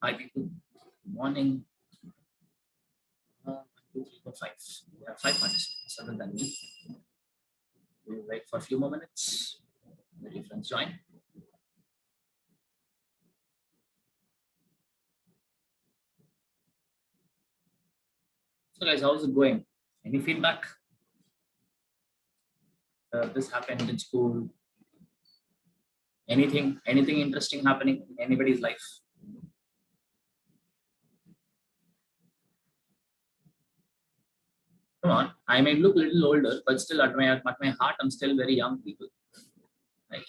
Hi, people. Good morning. 1, 2, 3, 4, 5. We have 5 participants other than me. We'll wait for a few more minutes. Let your friends join. So, guys, how's it going? Any feedback? This happened in school. Anything interesting happening in anybody's life? Come on. I may look a little older, but still at my heart, I'm still very young people. Right?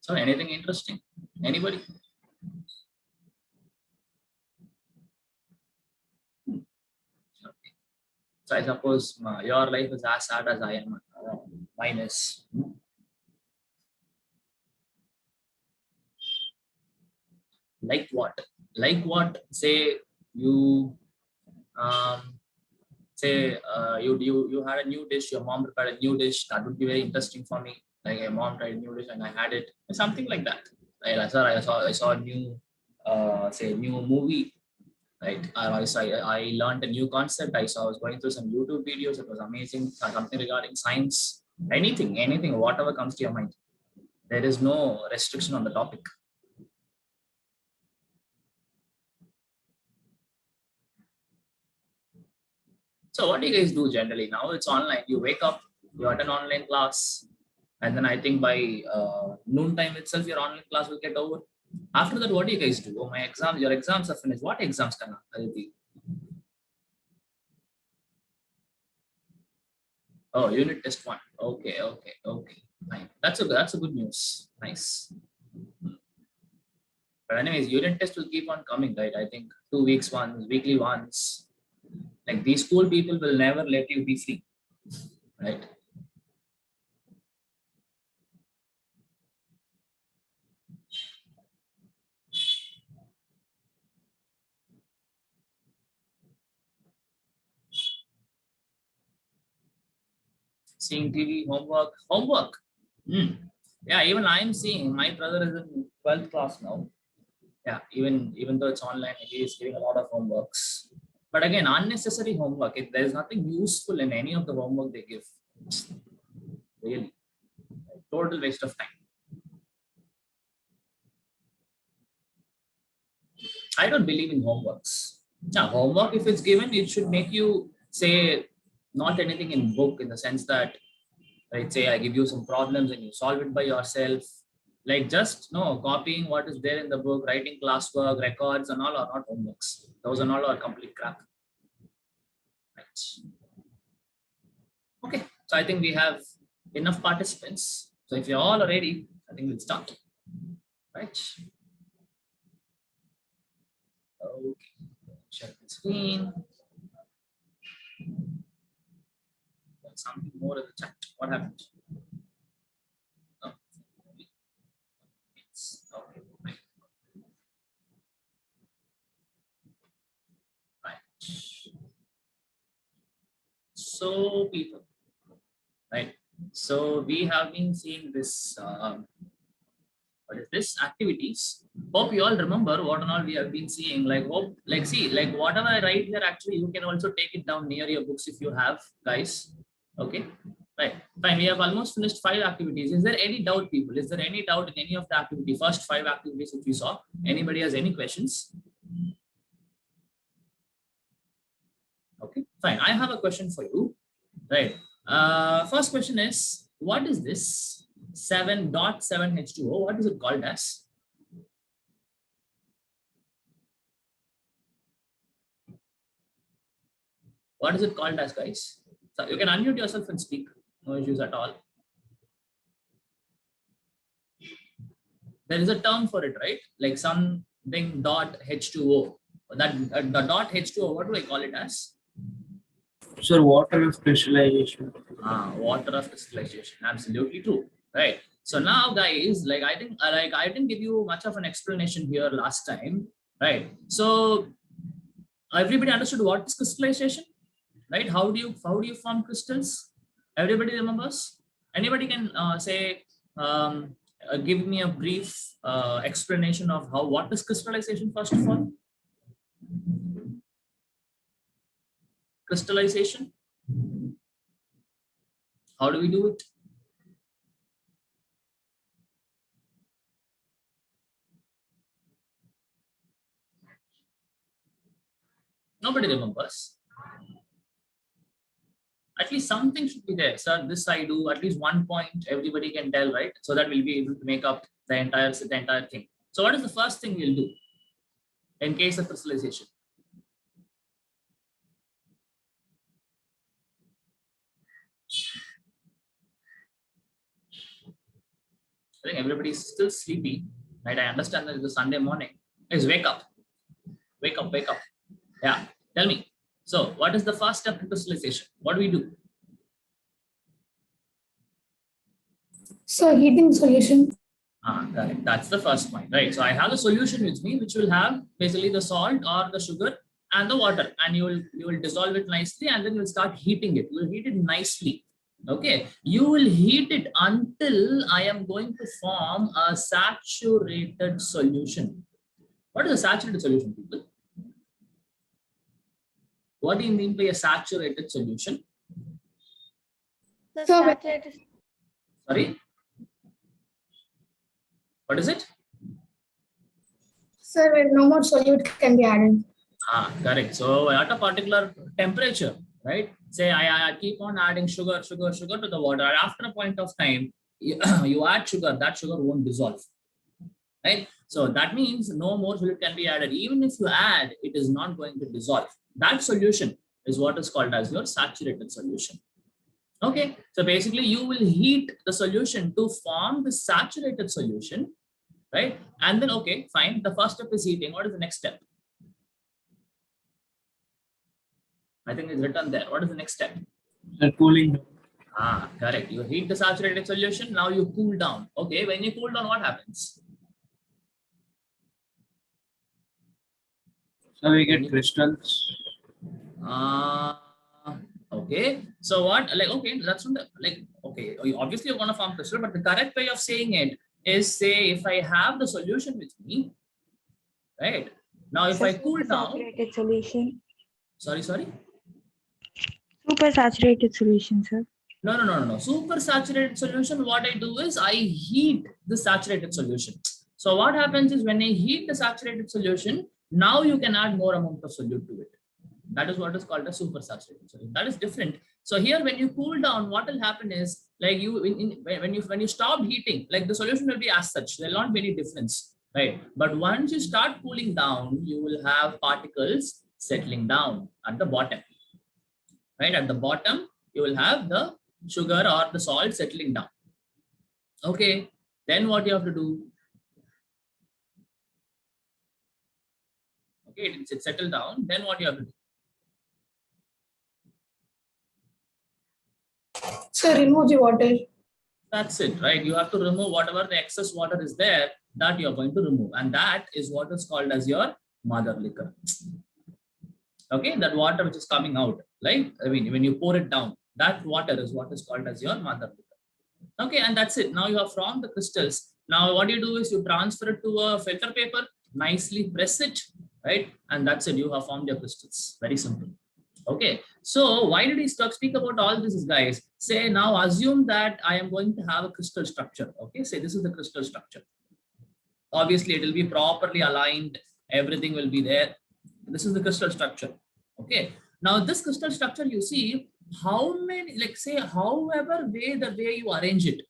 So, anything interesting? Anybody? Okay. So, I suppose your life is as sad as I am. Mine is. Like what? Like what? Say you um, you had a new dish. Your mom prepared a new dish. That would be very interesting for me. Like a mom tried a new dish and I had it. Something like that. Right? I saw a new say new movie. Right? I learned a new concept. I was going through some YouTube videos. It was amazing. Something regarding science. Anything, whatever comes to your mind. There is no restriction on the topic. So what do you guys do generally? Now it's online. You wake up, you attend online class, and then I think by noon time itself, your online class will get over. After that, what do you guys do? Oh, your exams are finished. What exams, Kana? Aditi? Oh, unit test one. Okay. Fine. That's a good news. Nice. But anyways, unit test will keep on coming, right? I think 2 weeks once, weekly once. Like these school people will never let you be free, right? Seeing TV, homework. Hmm. Yeah, even I'm seeing my brother is in 12th class now. Yeah, even though it's online, he is giving a lot of homeworks. But again, unnecessary homework. There is nothing useful in any of the homework they give. Really, total waste of time. I don't believe in homeworks. Now, homework, if it's given, it should make you say not anything in book in the sense that, right, say I give you some problems and you solve it by yourself. Like just no copying what is there in the book, writing classwork, records, and all are not homeworks. Those and all are complete crap. Right. Okay. So I think we have enough participants. So if you're all ready, I think we'll start. Right. Okay. Share the screen. There's something more in the chat. What happened? Oh, okay. Right. So people, right? So we have been seeing this. What is this activities? Hope you all remember what and all we have been seeing. Like hope, like see, like whatever I write here, actually you can also take it down near your books if you have, guys. Okay, right, fine. We have almost finished 5 activities. Is there any doubt, people? Is there any doubt in any of the activity? First 5 activities which we saw. Anybody has any questions? Okay, fine. I have a question for you. Right. First question is, what is this 7.7H2O? What is it called as? What is it called as, guys? So you can unmute yourself and speak. No issues at all. There is a term for it, right? Like something dot H2O. That the dot H2O, what do I call it as? Sir, water of crystallization. Water of crystallization. Absolutely true. Right. So now, guys, like I didn't give you much of an explanation here last time. Right. So everybody understood what is crystallization? Right? How do you form crystals? Everybody remembers? Anybody can say give me a brief explanation of what is crystallization first of all? Crystallization. How do we do it? Nobody remembers. At least something should be there, sir. This I do. At least one point everybody can tell, right? So that we'll be able to make up the entire thing. So what is the first thing we'll do in case of crystallization? I think everybody is still sleepy, right? I understand that it's a Sunday morning. Is wake up, wake up, wake up. Yeah, tell me. So what is the first step to crystallization? What do we do? So heating solution. Correct. That's the first point, right? So I have the solution with me, which will have basically the salt or the sugar and the water, and you will dissolve it nicely, and then you'll start heating it. You will heat it nicely. Okay, you will heat it until I am going to form a saturated solution. What is a saturated solution, people? What do you mean by a saturated solution? So saturated. Sorry, what is it? sir, where no more solute can be added. Correct. So at a particular temperature, right? Say I keep on adding sugar to the water. And after a point of time, you add sugar, that sugar won't dissolve, right? So that means no more fluid can be added. Even if you add, it is not going to dissolve. That solution is what is called as your saturated solution. Okay, so basically you will heat the solution to form the saturated solution, right? And then, okay, fine. The first step is heating. What is the next step? I think it's written there. What is the next step? The cooling. Correct. You heat the saturated solution. Now you cool down. Okay, when you cool down, what happens? So we get crystals. Okay. So what? Like, okay, that's not the, like, okay. Obviously, you're gonna form crystal, but the correct way of saying it is, say, if I have the solution with me, right? Now, if I cool down. Saturated solution. Sorry. Super saturated solution, sir. No. Super saturated solution, what I do is I heat the saturated solution. So what happens is when I heat the saturated solution, now you can add more amount of solute to it. That is what is called a super saturated solution. That is different. So here, when you cool down, what will happen is, like, when you stop heating, like, the solution will be as such. There will not be any difference, right? But once you start cooling down, you will have particles settling down at the bottom. Right at the bottom, you will have the sugar or the salt settling down. Okay, then what you have to do? Okay, it's settled down. Then what you have to do? So remove the water. That's it, right? You have to remove whatever the excess water is there, that you're going to remove. And that is what is called as your mother liquor. Okay, that water which is coming out, like, I mean, when you pour it down, that water is what is called as your mother liquor. Okay, and that's it. Now you have formed the crystals. Now what you do is you transfer it to a filter paper, nicely press it, right? And that's it. You have formed your crystals. Very simple. Okay, so why did he speak about all this, guys? Say, now assume that I am going to have a crystal structure. Okay, say this is the crystal structure. Obviously, it will be properly aligned. Everything will be there. This is the crystal structure. Okay, now this crystal structure, you see how many, like, say, however the way you arrange it,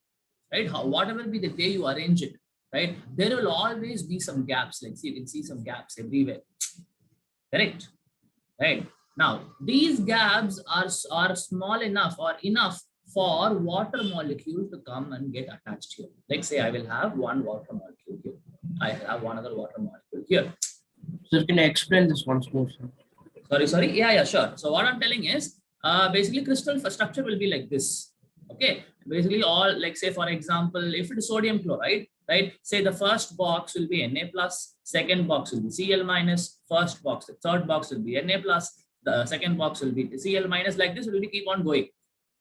right? Whatever be the way you arrange it, right? There will always be some gaps. Like, see, you can see some gaps everywhere. Correct, right? Now these gaps are small enough or enough for water molecule to come and get attached here. Like, say, I will have one water molecule here. I have one other water molecule here. Sir, can I explain this once more, sir? Sorry. Yeah, sure. So what I'm telling is, basically crystal structure will be like this. Okay, basically all, like, say, for example, if it is sodium chloride, right? Say the first box will be Na plus, second box will be Cl minus, first box, the third box will be Na plus, the second box will be Cl minus. Like this will be keep on going.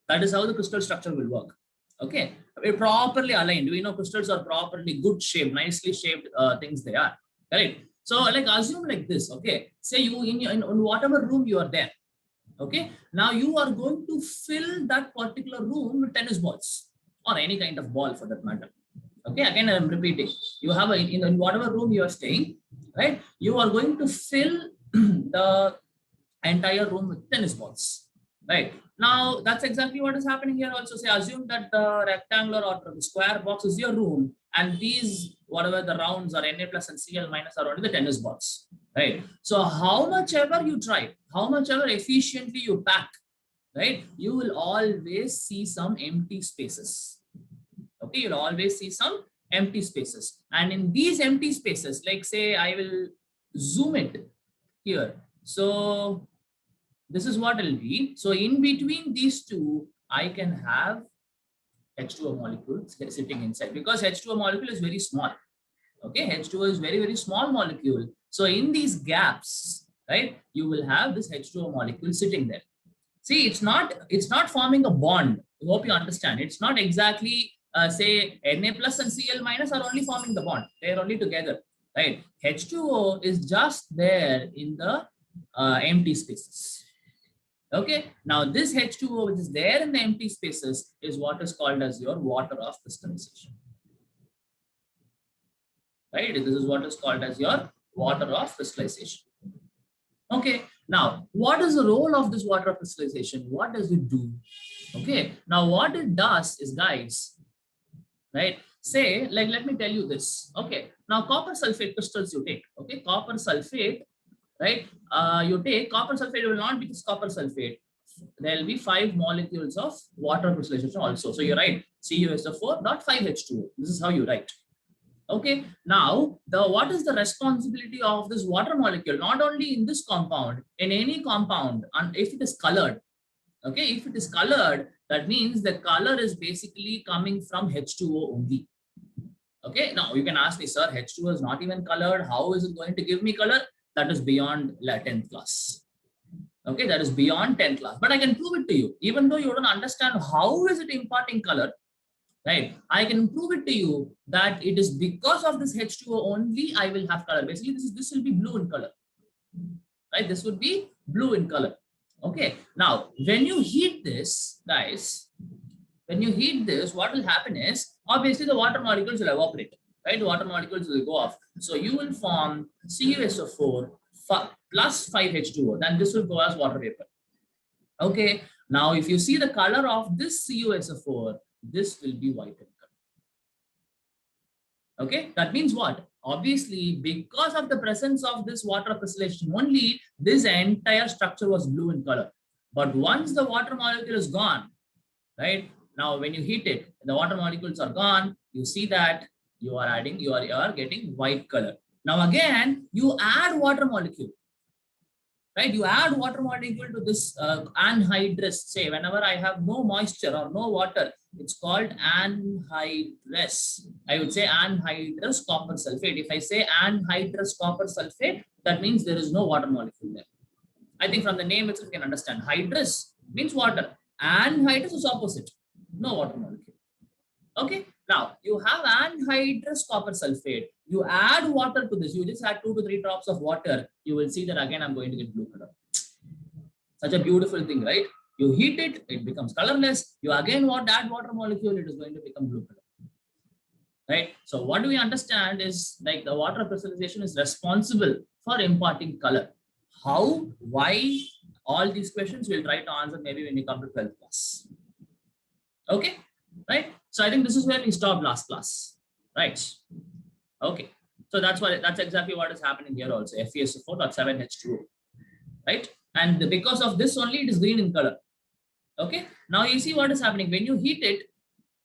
That is how the crystal structure will work. Okay, properly aligned. We know crystals are properly good shaped, nicely shaped things they are. Correct. So like assume like this. Okay, say you in whatever room you are there. Okay, now you are going to fill that particular room with tennis balls or any kind of ball for that matter. Okay, again I'm repeating. You have in whatever room you are staying, right? You are going to fill the entire room with tennis balls, right? Now that's exactly what is happening here also. Say assume that the rectangular or the square box is your room, and these whatever the rounds are Na plus and Cl minus are only the tennis balls, right? So how much ever you try, how much ever efficiently you pack, right, you will always see some empty spaces. Okay, you'll always see some empty spaces, and in these empty spaces, like say I will zoom it here. So this is what it'll be. So in between these two, I can have H2O molecules sitting inside, because H2O molecule is very small. Okay, H2O is very, very small molecule. So in these gaps, right, you will have this H2O molecule sitting there. See, it's not forming a bond. I hope you understand. It's not exactly say Na plus and Cl minus are only forming the bond. They're only together, right? H2O is just there in the empty spaces. Okay, now this H2O which is there in the empty spaces is what is called as your water of crystallization. Right, this is what is called as your water of crystallization. Okay, now what is the role of this water of crystallization? What does it do? Okay, now what it does is, guys, right, say like let me tell you this. Okay, now copper sulfate crystals you take. Okay, copper sulfate, right, you take copper sulfate will not be just copper sulfate. There will be 5 molecules of water crystallization also. So you write CuSO4 not 5H2O. This is how you write. Okay, now what is the responsibility of this water molecule? Not only in this compound, in any compound, and if it is colored, okay, if it is colored, that means the color is basically coming from H2O only. Okay, now you can ask me, sir, H2O is not even colored. How is it going to give me color? That is beyond 10th class. Okay, that is beyond 10th class. But I can prove it to you, even though you don't understand how is it imparting color. Right, I can prove it to you that it is because of this H2O only I will have color. Basically, this will be blue in color. Right, this would be blue in color. Okay, now when you heat this, guys, when you heat this, what will happen is obviously the water molecules will evaporate. Right, the water molecules will go off. So you will form CuSO4 plus 5H2O. Then this will go as water vapor. Okay, now if you see the color of this CuSO4, this will be white in color. Okay, that means what? Obviously, because of the presence of this water crystallization only, this entire structure was blue in color. But once the water molecule is gone, right, now when you heat it, the water molecules are gone, you see that you are adding, you are getting white color. Now again, you add water molecule. Right, you add water molecule to this anhydrous. Say whenever I have no moisture or no water, it's called anhydrous. I would say anhydrous copper sulfate. If I say anhydrous copper sulfate, that means there is no water molecule there. I think from the name itself you can understand. Hydrous means water. Anhydrous is opposite, no water molecule. Okay, now you have anhydrous copper sulfate. You add water to this. You just add 2 to 3 drops of water. You will see that again I'm going to get blue color. Such a beautiful thing, right? You heat it, it becomes colorless. You again add water molecule, it is going to become blue color. Right? So what do we understand is like the water crystallization is responsible for imparting color. How, why, all these questions we'll try to answer maybe when we come to 12th class. Okay, right? So I think this is where we stopped last class, right? Okay, so that's exactly what is happening here also. FeSO4.7H2O, right? And because of this only, it is green in color. Okay, now you see what is happening when you heat it,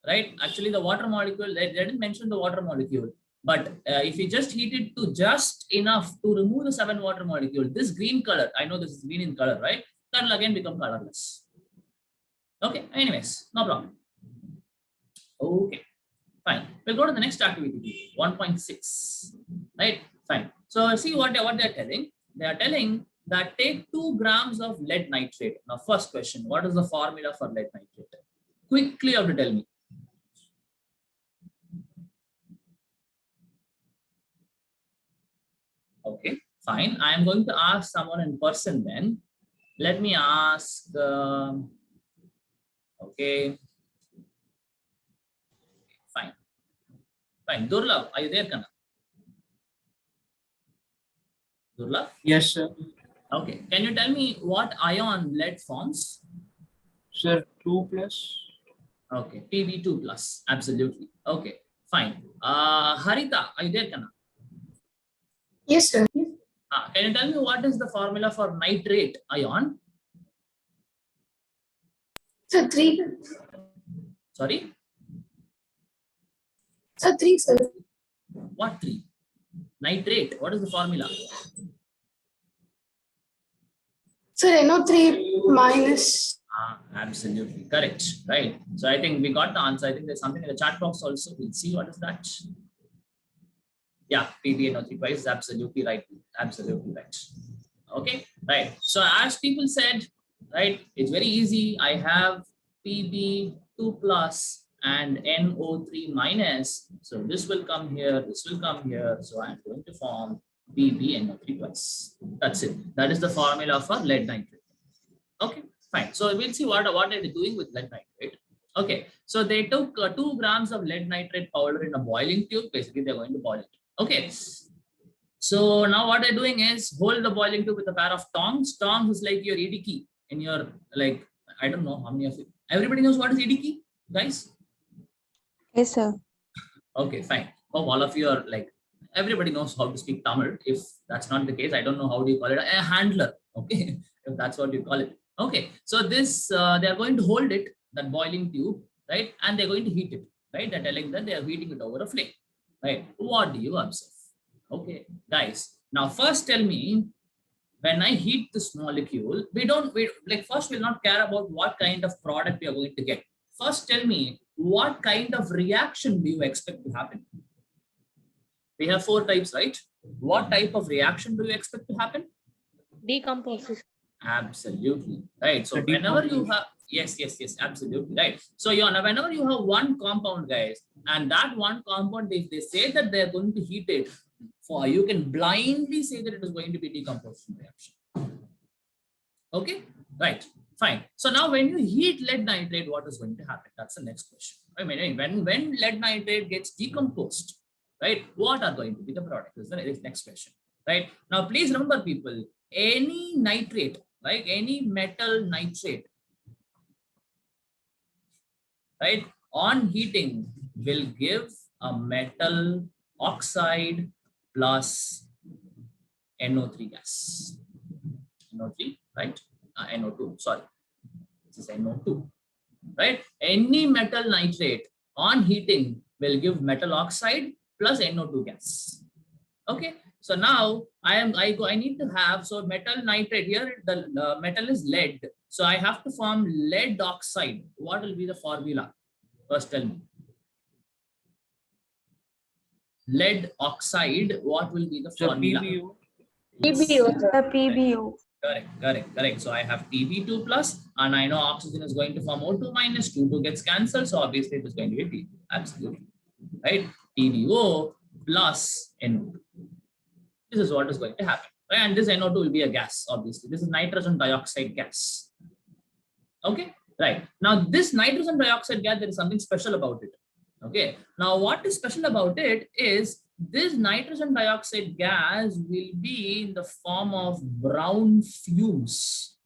right? Actually, the water molecule, they didn't mention the water molecule, but if you just heat it to just enough to remove the 7 water molecule, this green color, I know this is green in color, right? That will again become colorless. Okay, anyways, no problem. Okay, fine. We'll go to the next activity, 1.6, right? Fine. So see what they're telling. They are telling that take 2 grams of lead nitrate. Now, first question, what is the formula for lead nitrate? Quickly you have to tell me. Okay, fine. I am going to ask someone in person then. Let me ask, okay, fine. Fine. Durlab, are you there, Kana? Durlab? Yes, sir. Okay. Can you tell me what ion lead forms? Sir, 2 plus. Okay. Pb2 plus. Absolutely. Okay. Fine. Harita, are you there, Kana? Yes, sir. Can you tell me what is the formula for nitrate ion? So 3. Sorry? So 3, sir. What 3? Nitrate. What is the formula? So NO3 minus. Absolutely correct. Right. So I think we got the answer. I think there's something in the chat box also. We'll see what is that. Yeah, PbNO3 twice is absolutely right. Absolutely right. Okay, right. So as people said, right, it's very easy. I have Pb2 plus and NO3 minus. So this will come here, this will come here. So I'm going to form PbNO3 twice. That's it. That is the formula for lead nitrate. Okay, fine. So we'll see what are they doing with lead nitrate. Okay, so they took 2 grams of lead nitrate powder in a boiling tube. Basically, they're going to boil it. Okay, so now what they're doing is hold the boiling tube with a pair of tongs. Tongs is like your ED key in your, like, I don't know how many of you. Everybody knows what is ED key, guys? Yes, sir. Okay, fine. Hope all of you are like, everybody knows how to speak Tamil. If that's not the case, I don't know how do you call it, a handler. Okay, if that's what you call it. Okay, so this they are going to hold it, that boiling tube, right, and they're going to heat it, right. They're telling that they are heating it over a flame, right. What do you observe? Okay, guys. Now first tell me, when I heat this molecule, first we'll not care about what kind of product we are going to get. First tell me, what kind of reaction do you expect to happen? We have 4 types, right? What type of reaction do you expect to happen? Decomposition. Absolutely right. So The whenever you decomposition. have, yes, absolutely right. So whenever you have one compound, guys, and that one compound, if they say that they're going to heat it, you can blindly say that it is going to be decomposition reaction. Okay, right, fine. So now when you heat lead nitrate, what is going to happen? That's the next question. I mean, when lead nitrate gets decomposed, right, what are going to be the product? Is the next question, right? Now please remember, people, any nitrate, like any metal nitrate, right, on heating will give a metal oxide plus NO3 gas. NO3, right? NO2, sorry. This is NO2, right? Any metal nitrate on heating will give metal oxide plus NO2 gas. Okay. So now I need to have, so metal nitrate here, the metal is lead. So I have to form lead oxide. What will be the formula? First tell me. Lead oxide, what will be the So formula? PBO. PBO, sir. PBO. Correct. So I have Tb2 plus, and I know oxygen is going to form O2 minus, 2 gets cancelled. So obviously it is going to be Tb. Absolutely. Right? TBO plus NO2. This is what is going to happen. Right? And this NO2 will be a gas, obviously. This is nitrogen dioxide gas. Okay? Right. Now, this nitrogen dioxide gas, there is something special about it. Okay. Now, what is special about it is this nitrogen dioxide gas will be in the form of brown fumes.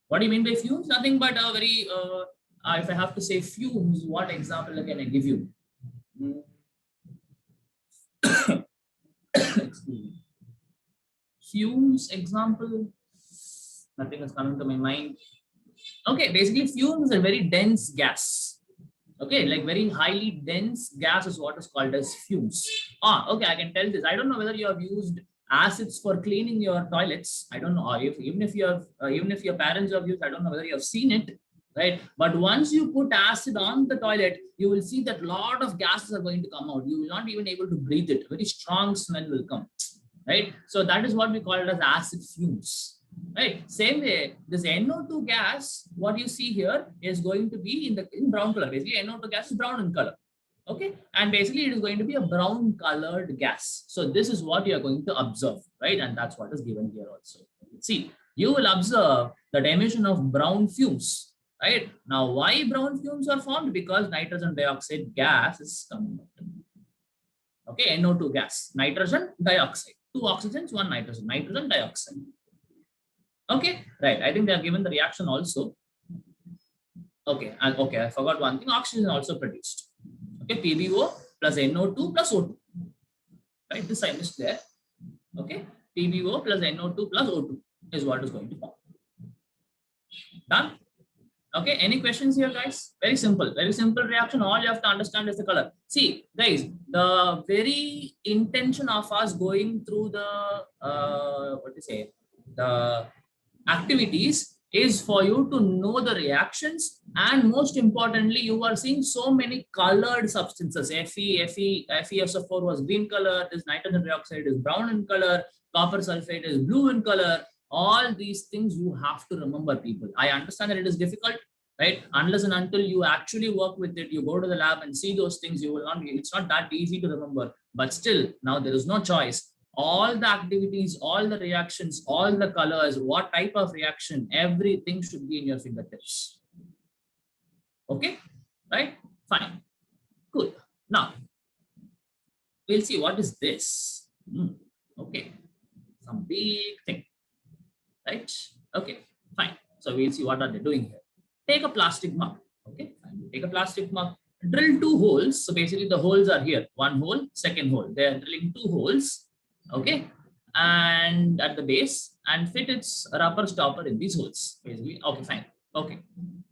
What do you mean by fumes? Nothing but a very, if I have to say fumes, what example can I give you? Excuse me. Fumes example, nothing is coming to my mind. Okay, basically fumes are very dense gas. Okay, like very highly dense gas is what is called as fumes. Okay, I can tell this. I don't know whether you have used acids for cleaning your toilets. I don't know, or even if your parents have used, I don't know whether you have seen it, right? But once you put acid on the toilet, you will see that a lot of gases are going to come out. You will not even able to breathe it. Very strong smell will come, right? So that is what we call it as acid fumes. Right. Same way, this NO2 gas, what you see here is going to be in brown color. Basically, NO2 gas is brown in color. Okay, and basically it is going to be a brown colored gas. So this is what you are going to observe, right? And that's what is given here also. See, you will observe the emission of brown fumes, right? Now, why brown fumes are formed? Because nitrogen dioxide gas is coming out. Okay, NO2 gas, nitrogen dioxide, 2 oxygens, 1 nitrogen, nitrogen dioxide. Okay, right. I think they are given the reaction also. Okay, and okay, I forgot one thing. Oxygen also produced. Okay, PbO plus NO2 plus O2. Right, this I missed there. Okay, PbO plus NO2 plus O2 is what is going to form. Done. Okay, any questions here, guys? Very simple reaction. All you have to understand is the color. See, guys, the very intention of us going through the what to say, the activities is for you to know the reactions, and most importantly, you are seeing so many colored substances. FeSO4 was green color, this nitrogen dioxide is brown in color, copper sulfate is blue in color. All these things you have to remember, people. I understand that it is difficult, right? Unless and until you actually work with it, you go to the lab and see those things, you will not, it's not that easy to remember. But still, now there is no choice. All the activities, all the reactions, all the colors, what type of reaction, everything should be in your fingertips. Okay, right? Fine, cool. Now, we'll see what is this. Okay, some big thing, right? Okay, fine. So we'll see what are they doing here. Take a plastic mug. Okay, fine. Take a plastic mug, drill 2 holes. So basically the holes are here, 1 hole, 2nd hole. They are drilling 2 holes. Okay, and at the base, and fit its rubber stopper in these holes, basically. Okay, fine. Okay,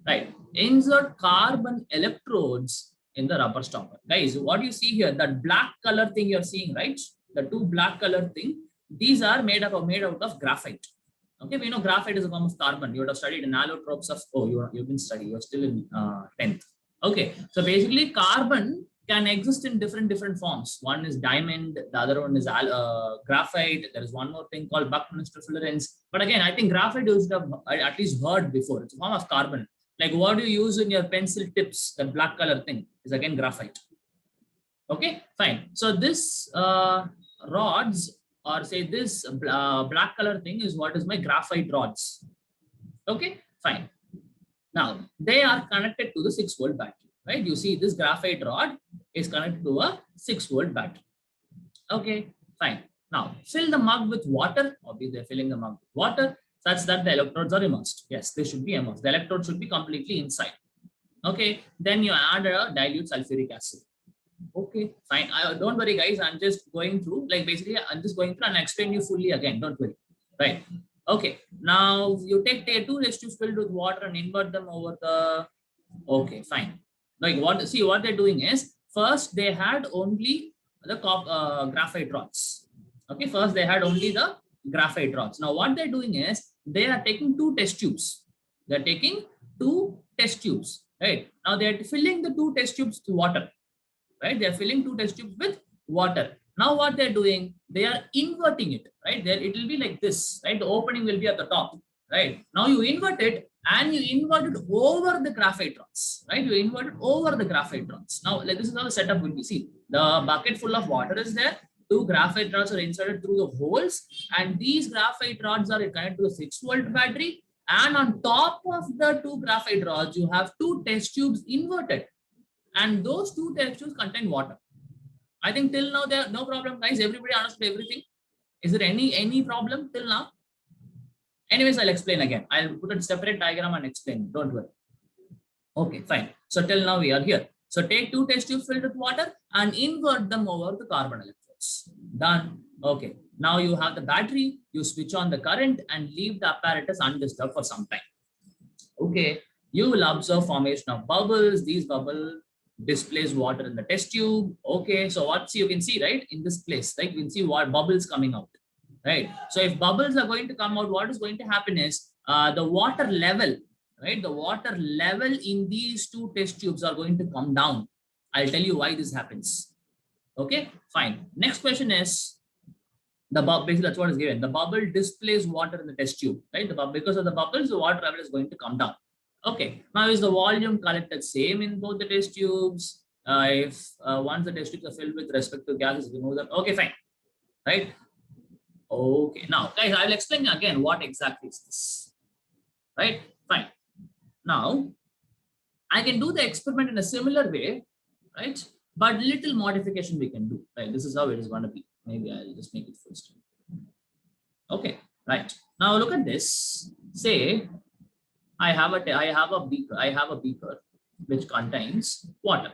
right. Insert carbon electrodes in the rubber stopper. Guys, what you see here, that black color thing you're seeing, right? The 2 black color thing, these are made out of graphite. Okay, we know graphite is a form of carbon. You would have studied allotropes of, you've been studying, you're still in 10th. Okay, so basically carbon can exist in different forms. One is diamond, the other one is graphite. There is one more thing called Buckminster fullerenes. But again, I think graphite you should have at least heard before. It's a form of carbon. Like what you use in your pencil tips, that black color thing is again graphite. Okay, fine. So this rods, or say this black color thing, is what is my graphite rods. Okay, fine. Now they are connected to the 6-volt battery. Right, you see this graphite rod is connected to a 6-volt battery. Okay, fine. Now fill the mug with water. Obviously, they're filling the mug with water such that the electrodes are immersed. Yes, they should be immersed. The electrode should be completely inside. Okay, then you add a dilute sulfuric acid. Okay, fine. Don't worry, guys. I'm just going through, like basically, I'm just going through and explain you fully again. Don't worry. Right. Okay. Now you take 2 test tubes filled with water and invert them over the. Okay, fine. Like what they're doing is, first they had only the graphite rods. Okay, first they had only the graphite rods. Now what they're doing is, they are taking 2 test tubes. They're taking 2 test tubes, right? Now they're filling the 2 test tubes with water, right? They're filling 2 test tubes with water. Now what they're doing, they are inverting it, right? There it will be like this, right? The opening will be at the top, right? Now you invert it, and you invert it over the graphite rods, right? You invert it over the graphite rods. Now, like this is how the setup will be. See, the bucket full of water is there. 2 graphite rods are inserted through the holes, and these graphite rods are connected to a 6-volt battery. And on top of the 2 graphite rods, you have 2 test tubes inverted, and those 2 test tubes contain water. I think till now there no problem, guys. Everybody understood everything. Is there any problem till now? Anyways, I'll explain again. I'll put a separate diagram and explain. Don't worry. Okay, fine. So till now we are here. So take 2 test tubes filled with water and invert them over the carbon electrodes. Done. Okay. Now you have the battery. You switch on the current and leave the apparatus undisturbed for some time. Okay. You will observe formation of bubbles. These bubbles displace water in the test tube. Okay. So what you can see, right, in this place, like you can see what bubbles coming out. Right. So if bubbles are going to come out, what is going to happen is the water level, right? The water level in these 2 test tubes are going to come down. I'll tell you why this happens. Okay, fine. Next question is the bubble. Basically, that's what is given. The bubble displays water in the test tube, right? Because of the bubbles, the water level is going to come down. Okay. Now is the volume collected same in both the test tubes? If once the test tubes are filled with respective gases, remove them. Okay, fine. Right? Okay. Now, guys, I will explain again what exactly is this. Right? Fine. Now, I can do the experiment in a similar way, right? But little modification we can do. Right? This is how it is going to be. Maybe I'll just make it first. Okay. Right. Now look at this. Say I have a beaker which contains water.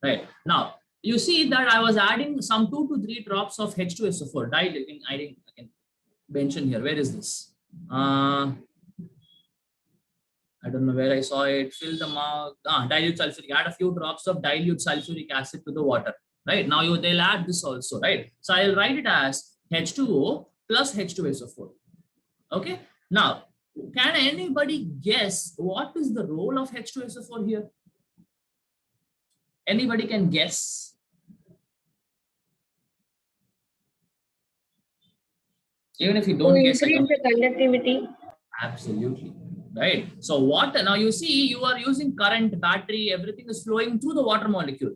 Right. Now you see that I was adding some 2 to 3 drops of H2SO4. I can mention here. Where is this? I don't know where I saw it. Fill the mouth. Dilute sulfuric. Add a few drops of dilute sulfuric acid to the water. Right. Now they'll add this also. Right. So I'll write it as H2O plus H2SO4. Okay. Now, can anybody guess what is the role of H2SO4 here? Anybody can guess? Even if you don't guess, increase the conductivity. absolutely. Right. So water, now you see you are using current, battery, everything is flowing through the water molecule.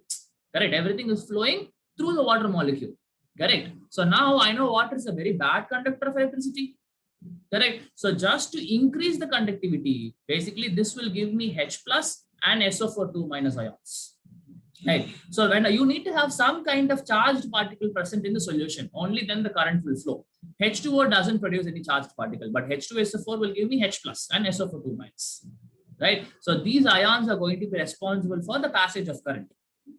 Correct. Everything is flowing through the water molecule. Correct. So now I know water is a very bad conductor of electricity. Correct. So just to increase the conductivity, basically this will give me H plus and SO4 2 minus ions. Right. So when you need to have some kind of charged particle present in the solution, only then the current will flow. H2O doesn't produce any charged particle, but H2SO4 will give me H plus and SO4 2 minus. Right. So these ions are going to be responsible for the passage of current.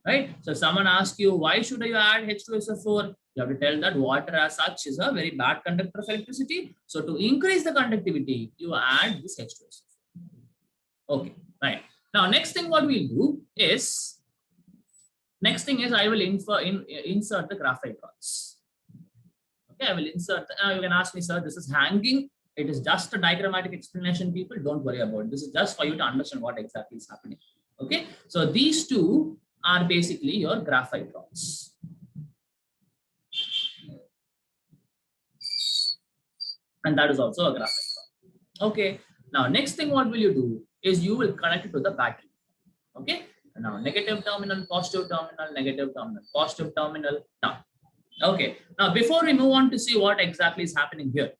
Right. So someone asks you, why should you add H2SO4? You have to tell that water as such is a very bad conductor of electricity. So to increase the conductivity, you add this H2SO4. Okay, right. Now, next thing what we'll do is, I will insert the graphite rods. Okay, I will insert, you can ask me, sir, this is hanging. It is just a diagrammatic explanation, people. Don't worry about it. This is just for you to understand what exactly is happening. Okay, so these two are basically your graphite rods. And that is also a graphite rod. Okay. Now, next thing what will you do is you will connect it to the battery. Okay. Now, negative terminal, positive terminal, negative terminal, positive terminal. Now, okay. Now, before we move on to see what exactly is happening here.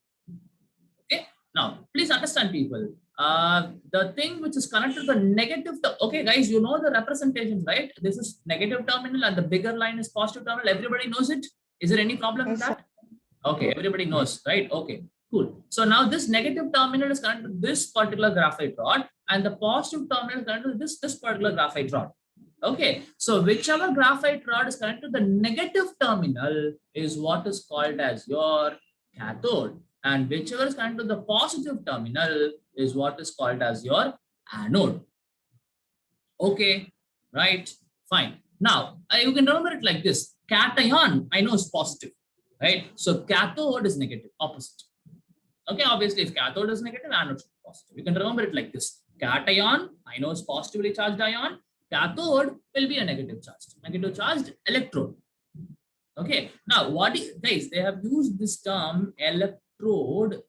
Okay. Now, please understand, people. The thing which is connected to the negative. Okay, guys, you know the representations, right? This is negative terminal, and the bigger line is positive terminal. Everybody knows it. Is there any problem with that? Okay, everybody knows, right? Okay. Cool. So now this negative terminal is connected to this particular graphite rod, and the positive terminal is connected to this particular graphite rod. Okay. So whichever graphite rod is connected to the negative terminal is what is called as your cathode, and whichever is connected to the positive terminal is what is called as your anode. Okay. Right. Fine. Now you can remember it like this. Cation, I know, is positive, right? So cathode is negative, opposite. Okay, obviously, if cathode is negative, anode is positive. You can remember it like this. Cation, I know, is positively charged ion. Cathode will be a negative charged electrode. Okay, now guys, they have used this term electrode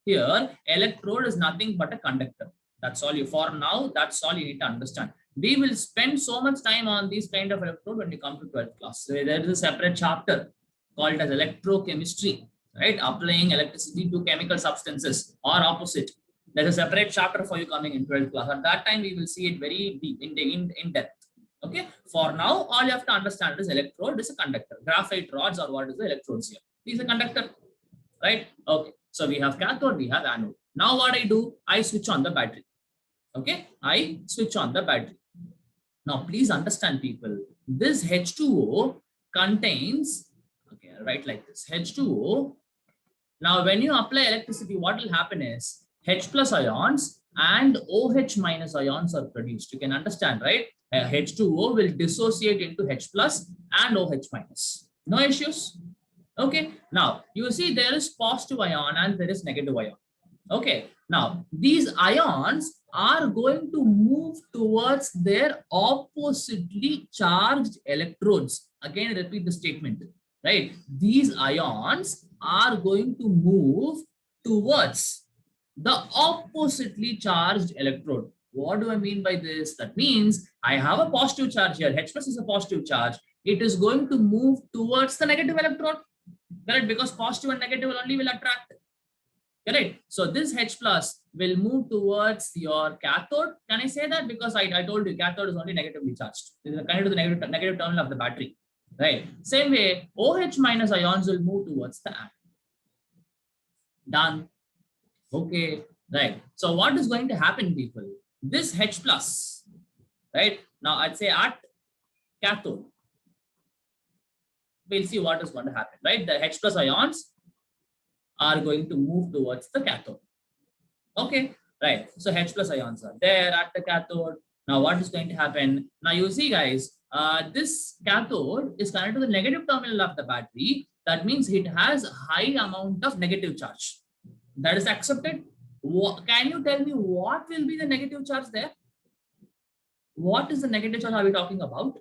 here. Electrode is nothing but a conductor. That's all for now, that's all you need to understand. We will spend so much time on these kind of electrode when we come to 12th class. So there is a separate chapter called as electrochemistry. Right, applying electricity to chemical substances or opposite. There's a separate chapter for you coming in 12th class. At that time, we will see it very deep in depth. Okay. For now, all you have to understand is electrode is a conductor. Graphite rods are what is the electrodes here. These are conductor. Right. Okay. So we have cathode, we have anode. Now what I do, I switch on the battery. Okay. I switch on the battery. Now please understand, people. This H2O contains. Okay. Right, like this. H2O. Now, when you apply electricity, what will happen is H plus ions and OH minus ions are produced. You can understand, right? H2O will dissociate into H plus and OH minus. No issues? Okay. Now, you see there is positive ion and there is negative ion. Okay. Now, these ions are going to move towards their oppositely charged electrodes. Again, repeat the statement. Right? These ions are going to move towards the oppositely charged electrode. What do I mean by this? That means I have a positive charge here. H plus is a positive charge. It is going to move towards the negative electron, correct? Because positive and negative only will attract, correct? So this H plus will move towards your cathode. Can I say that? Because I told you cathode is only negatively charged. It is connected to the negative terminal of the battery, right? Same way, OH minus ions will move towards the anode. Done. Okay, right. So what is going to happen, people? This H plus, right? Now I'd say at cathode, we'll see what is going to happen, right? The H plus ions are going to move towards the cathode. Okay, right. So H plus ions are there at the cathode. Now what is going to happen? Now you see, guys, this cathode is connected to the negative terminal of the battery. That means it has a high amount of negative charge. That is accepted. Can you tell me what will be the negative charge there? What is the negative charge are we talking about?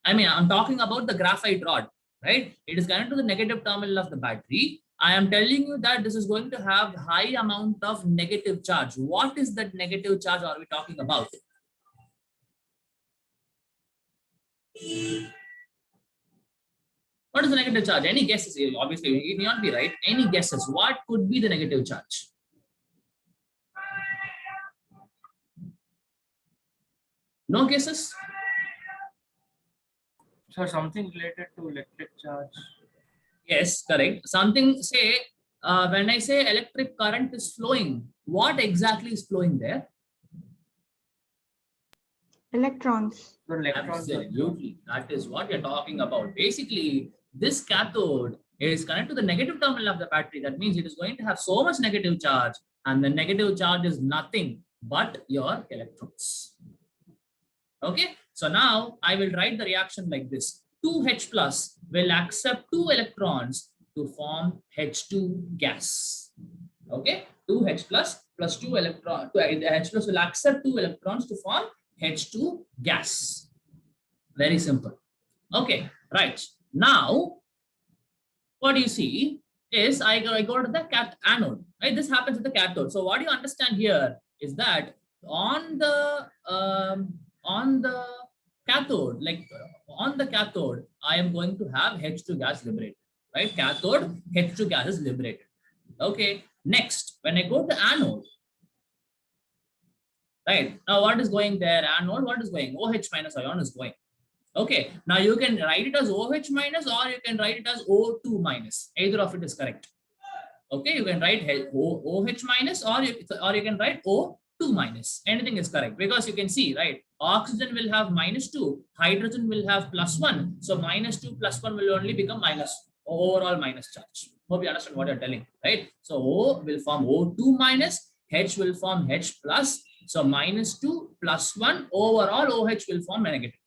I mean, I'm talking about the graphite rod, right? It is connected to the negative terminal of the battery. I am telling you that this is going to have high amount of negative charge. What is that negative charge are we talking about? What is the negative charge? Any guesses? Obviously, it may not be right. Any guesses? What could be the negative charge? No guesses? So something related to electric charge. Yes, correct. Something, say, when I say electric current is flowing, what exactly is flowing there? Electrons. So electrons. Absolutely. That is what you're talking about. Basically, this cathode is connected to the negative terminal of the battery. That means it is going to have so much negative charge, and the negative charge is nothing but your electrons. Okay. So now I will write the reaction like this. 2H plus will accept 2 electrons to form H2 gas. Okay. 2H plus 2 electrons. H plus will accept 2 electrons to form H2 gas. Very simple. Okay. Right. Now, what you see is I go to the anode. Right. This happens with the cathode. So what you understand here is that on the cathode, I am going to have H2 gas liberated, right? Cathode, H2 gas is liberated. Okay. Next, when I go to anode, right? Now what is going there? Anode, what is going? OH minus ion is going. Okay. Now you can write it as OH minus or you can write it as O2 minus. Either of it is correct. Okay. You can write OH minus or you can write O2 minus. Anything is correct because you can see, right? Oxygen will have -2, hydrogen will have +1. So -2 +1 will only become overall minus charge. Hope you understand what you're telling, right? So O will form O2 minus, H will form H plus. So -2 +1 overall OH will form negative,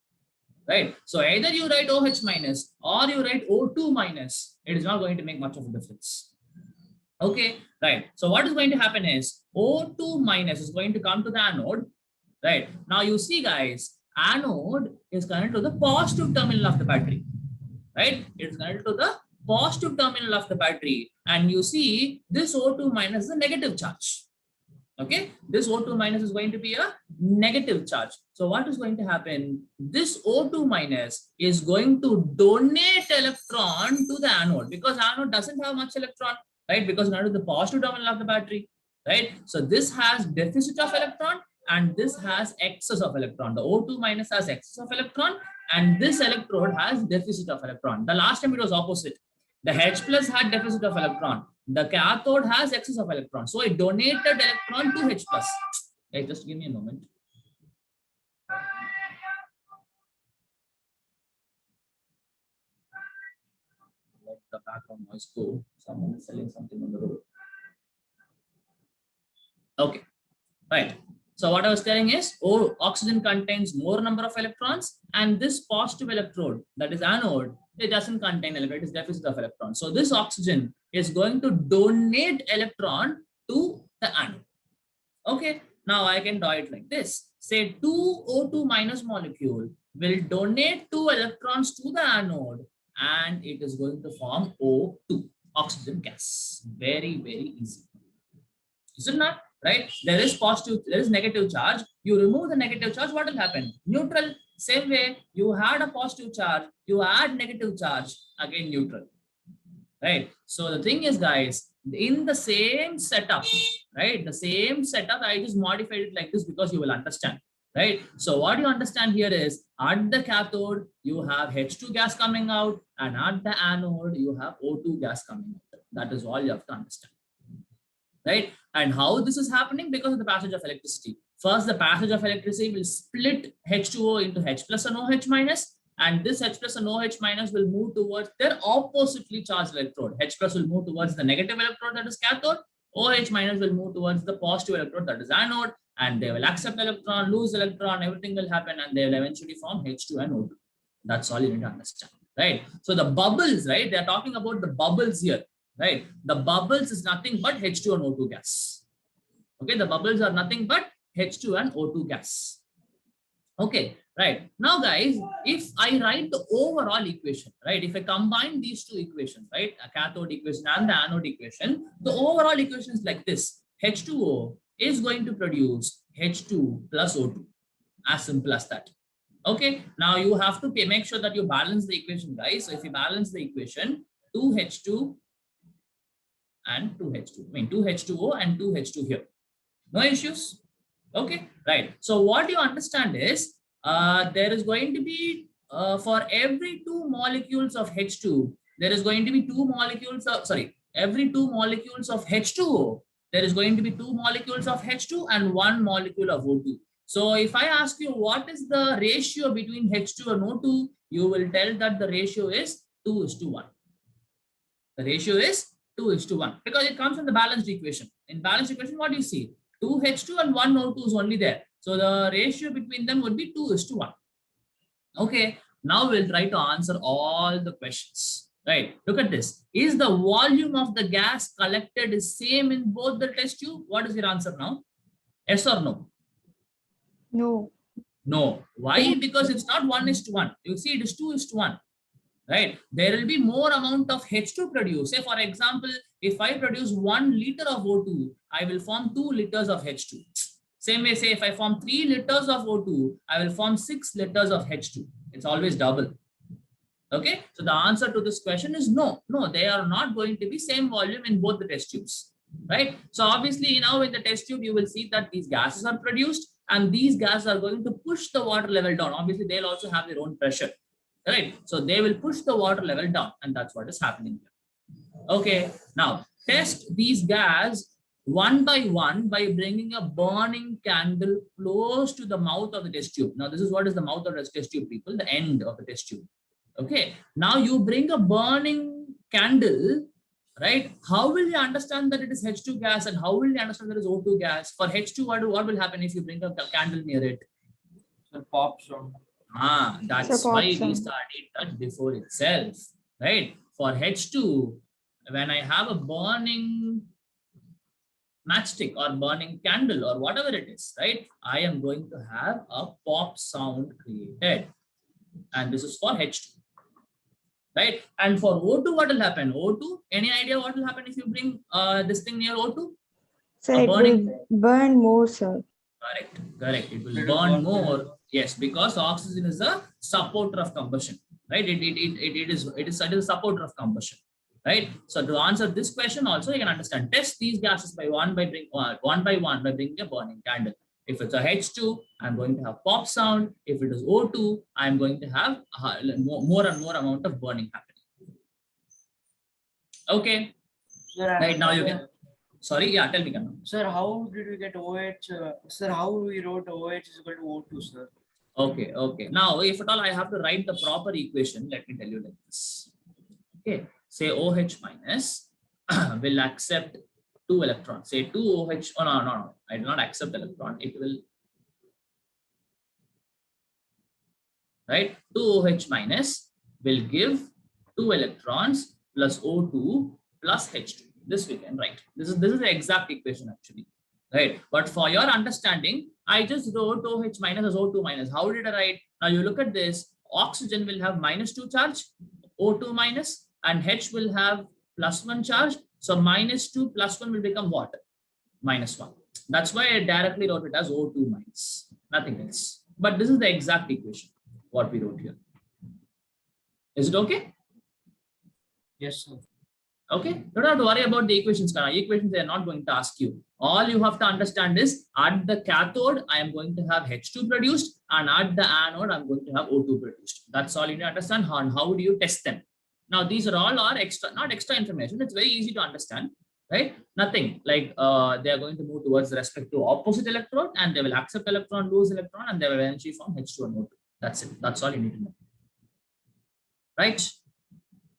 right? So either you write OH minus or you write O2 minus. It is not going to make much of a difference. Okay, right. So what is going to happen is O2 minus is going to come to the anode, right? Now you see, guys, anode is connected to the positive terminal of the battery, right? It is connected to the positive terminal of the battery. And you see this O2 minus is a negative charge. Okay, this O2 minus is going to be a negative charge. So what is going to happen? This O2 minus is going to donate electron to the anode because anode doesn't have much electron, right? Because not the positive terminal of the battery, right? So this has deficit of electron and this has excess of electron. The O2 minus has excess of electron and this electrode has deficit of electron. The last time it was opposite. The H plus had deficit of electron. The cathode has excess of electron. So it donated electron to H plus. Hey, just give me a moment. Let the background noise go. Someone is selling something on the road. Okay, right. So what I was telling is, oxygen contains more number of electrons, and this positive electrode, that is anode, it doesn't contain electron, it is deficit of electrons. So this oxygen is going to donate electron to the anode. Okay, now I can draw it like this. Say 2 O2 minus molecule will donate 2 electrons to the anode, and it is going to form O2, oxygen gas. Very, very easy. Is it not? right? There is positive, there is negative charge. You remove the negative charge, what will happen? Neutral. Same way, you had a positive charge, you add negative charge, again neutral, right? So the thing is, guys, in the same setup, right? The same setup, I just modified it like this because you will understand, right? So what you understand here is at the cathode, you have H2 gas coming out, and at the anode, you have O2 gas coming out. That is all you have to understand, right? And how this is happening? Because of the passage of electricity. First, the passage of electricity will split H2O into H plus and OH minus, and this H plus and OH minus will move towards their oppositely charged electrode. H plus will move towards the negative electrode, that is cathode. OH minus will move towards the positive electrode, that is anode, and they will accept electron, lose electron, everything will happen, and they will eventually form H2 and O2. That's all you need to understand, right? So the bubbles, right? They're talking about the bubbles here, right? The bubbles is nothing but H2 and O2 gas. Okay, the bubbles are nothing but H2 and O2 gas. Okay, right. Now, guys, if I write the overall equation, right? If I combine these two equations, right? A cathode equation and the anode equation, the overall equation is like this. H2O is going to produce H2 plus O2. As simple as that. Okay, now you have to make sure that you balance the equation, guys. So if you balance the equation, 2H2 and 2H2. I mean 2H2O and 2H2 here. No issues. Okay, right. So what you understand is there is going to be for every 2 molecules of H2, there is going to be 2 molecules of, every 2 molecules of H2O, there is going to be 2 molecules of H2 and 1 molecule of O2. So if I ask you what is the ratio between H2 and O2, you will tell that the ratio is 2:1. The ratio is 2:1 because it comes from the balanced equation. In balanced equation, what do you see? 2 H2 and 1 O2 is only there. So the ratio between them would be 2:1. Okay, now we'll try to answer all the questions. Right, look at this. Is the volume of the gas collected is same in both the test tube? What is your answer now? Yes or no? No. No. Why? Because it's not 1:1. You see, it is 2:1. Right? There will be more amount of H2 produced. Say, for example, if I produce 1 liter of O2, I will form 2 liters of H2. Same way, say, if I form 3 liters of O2, I will form 6 liters of H2. It's always double. Okay, so the answer to this question is no. No, they are not going to be same volume in both the test tubes. Right? So obviously, now in the test tube, you will see that these gases are produced and these gases are going to push the water level down. Obviously, they'll also have their own pressure. Right? So they will push the water level down, and that's what is happening here. Okay, now test these gas one by one by bringing a burning candle close to the mouth of the test tube. Now, this is what is the mouth of the test tube, people, the end of the test tube. Okay, now you bring a burning candle, right? How will you understand that it is H2 gas and how will you understand that it is O2 gas? For H2, what will happen if you bring a candle near it? It pops on. That's why we studied that before itself, right? For H2, when I have a burning matchstick or burning candle or whatever it is, right? I am going to have a pop sound created. And this is for H2, right? And for O2, what will happen? O2, any idea what will happen if you bring this thing near O2? Sir, it will burn more, sir. Correct. It will burn more. Yes, because oxygen is a supporter of combustion, right? It is a supporter of combustion, right? So to answer this question, also you can understand. Test these gases by one by bringing a burning candle. If it's a H2, I'm going to have pop sound. If it is O2, I'm going to have more and more amount of burning happening. Okay. Sir, right now you can. Sorry, yeah, tell me, Kanna. Sir, how did we get OH? Sir, how we wrote OH is equal to O2, sir? Okay. Now, if at all I have to write the proper equation, let me tell you like this. Okay, say OH minus will accept 2 electrons. Say 2 OH. Oh, no. I do not accept electron. It will. Right? 2 OH minus will give 2 electrons plus O2 plus H2. This we can write. This is the exact equation actually, right? But for your understanding, I just wrote OH minus as O2 minus. How did I write? Now you look at this. Oxygen will have -2 charge, O2 minus, and H will have +1 charge. So -2 + 1 will become what? -1. That's why I directly wrote it as O2 minus, nothing else. But this is the exact equation, what we wrote here. Is it okay? Yes, sir. Okay, don't have to worry about the equations. Equations they are not going to ask you. All you have to understand is at the cathode, I am going to have H2 produced, and at the anode, I'm going to have O2 produced. That's all you need to understand. And how do you test them? Now, these are all are extra, not extra information. It's very easy to understand, right? Nothing like they are going to move towards respect to opposite electron, and they will accept electron, lose electron, and they will eventually form H2 and O2. That's it. That's all you need to know, right?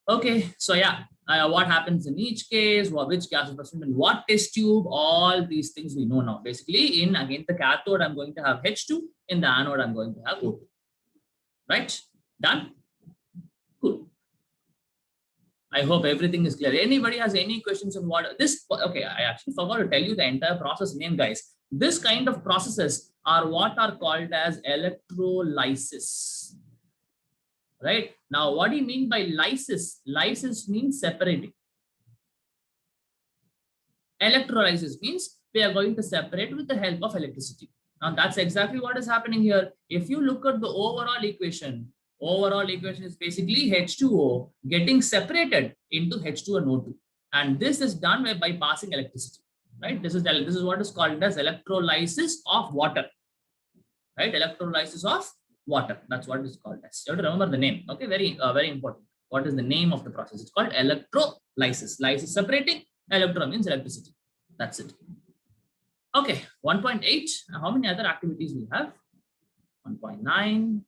Okay, so yeah. What happens in each case, which gas is present in what test tube, all these things we know now. Basically, in again the cathode, I'm going to have H2. In the anode, I'm going to have O2. Right? Done? Cool. I hope everything is clear. Anybody has any questions on what this? Okay, I actually forgot to tell you the entire process name, guys. This kind of processes are what are called as electrolysis. Right? Now, what do you mean by lysis? Lysis means separating. Electrolysis means we are going to separate with the help of electricity. Now, that's exactly what is happening here. If you look at the overall equation is basically H2O getting separated into H2 and O2. And this is done by passing electricity. Right? This is what is called as electrolysis of water. Right? Electrolysis of water. That's what it's called as. You have to remember the name. Okay, very important. What is the name of the process? It's called electrolysis. Lysis separating, electron means electricity. That's it. Okay, 1.8. How many other activities we have? 1.9,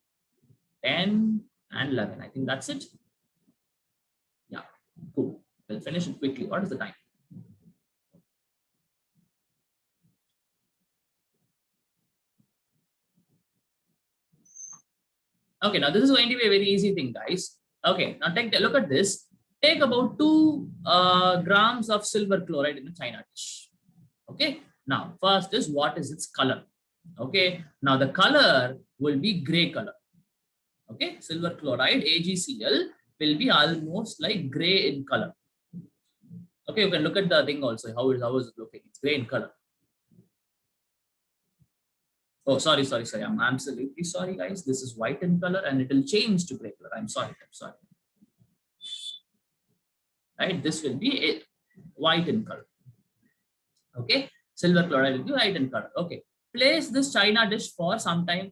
10, and 11. I think that's it. Yeah, cool. We'll finish it quickly. What is the time? Okay, now this is going to be a very easy thing, guys. Okay, now take a look at this. Take about 2 grams of silver chloride in a china dish. Okay, now first is what is its color? Okay, now the color will be gray color. Okay, silver chloride, AgCl, will be almost like gray in color. Okay, you can look at the thing also. How is it looking? It's gray in color. Oh, sorry. I'm absolutely sorry, guys. This is white in color and it will change to gray color. I'm sorry. Right, this will be white in color. Okay, silver chloride will be white in color. Okay, place this china dish for some time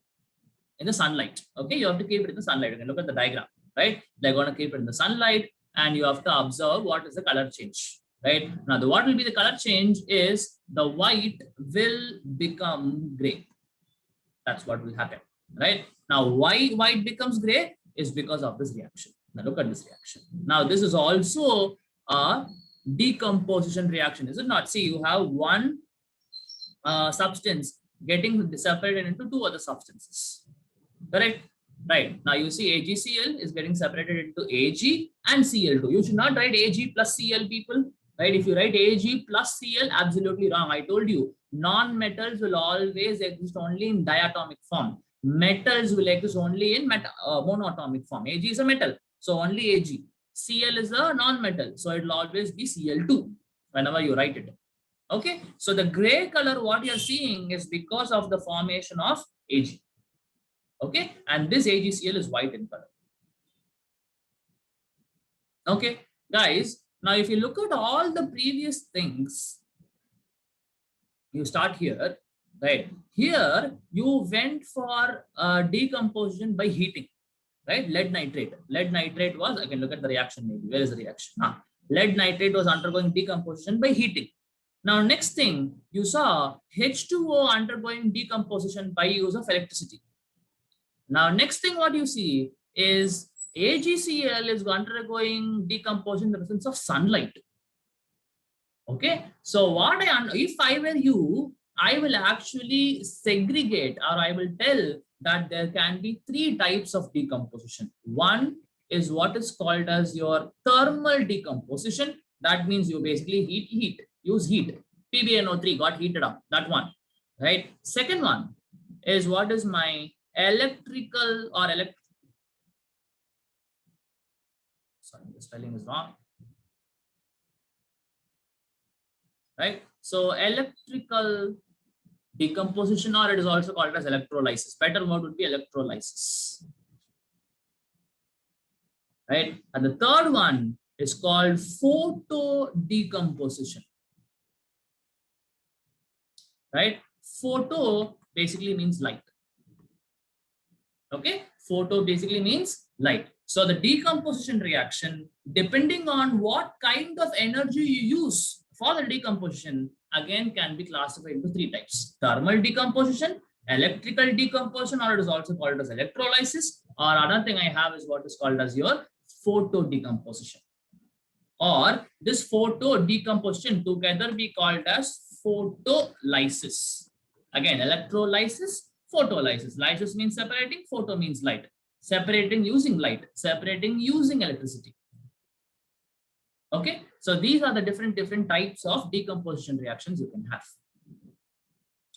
in the sunlight. Okay, you have to keep it in the sunlight. You can look at the diagram, right? They're going to keep it in the sunlight and you have to observe what is the color change. Right now, what will be the color change is the white will become gray. That's what will happen, right? Now, why white becomes gray is because of this reaction. Now, look at this reaction. Now, this is also a decomposition reaction, is it not? See, you have one substance getting separated into 2 other substances, correct? Right. Now, you see AgCl is getting separated into Ag and Cl2. You should not write Ag plus Cl, people. Right? If you write Ag plus Cl, absolutely wrong. I told you, non-metals will always exist only in diatomic form. Metals will exist only in monatomic form. Ag is a metal, so only Ag. Cl is a non-metal, so it will always be Cl2 whenever you write it. Okay, so the gray color, what you're seeing is because of the formation of Ag. Okay, and this AgCl is white in color. Okay, guys. Now, if you look at all the previous things, you start here, right? Here, you went for decomposition by heating, right? Lead nitrate. Lead nitrate was, I can look at the reaction maybe. Where is the reaction? Lead nitrate was undergoing decomposition by heating. Now, next thing, you saw H2O undergoing decomposition by use of electricity. Now, next thing what you see is AgCl is undergoing decomposition in the presence of sunlight. Okay, so if I were you, I will actually segregate, or I will tell that there can be 3 types of decomposition. One is what is called as your thermal decomposition. That means you basically use heat. PbNO3 got heated up, that one, right? Second one is what is my electrical or sorry, the spelling is wrong. Right? So electrical decomposition, or it is also called as electrolysis. Better word would be electrolysis. Right? And the third one is called photo decomposition. Right? Photo basically means light. Okay? Photo basically means light. So the decomposition reaction, depending on what kind of energy you use for the decomposition, again can be classified into three types: thermal decomposition, electrical decomposition, or it is also called as electrolysis, or another thing I have is what is called as your photo decomposition. Or this photo decomposition together be called as photolysis. Again, electrolysis, photolysis. Lysis means separating, photo means light. Separating using light, separating using electricity. Okay, so these are the different types of decomposition reactions you can have.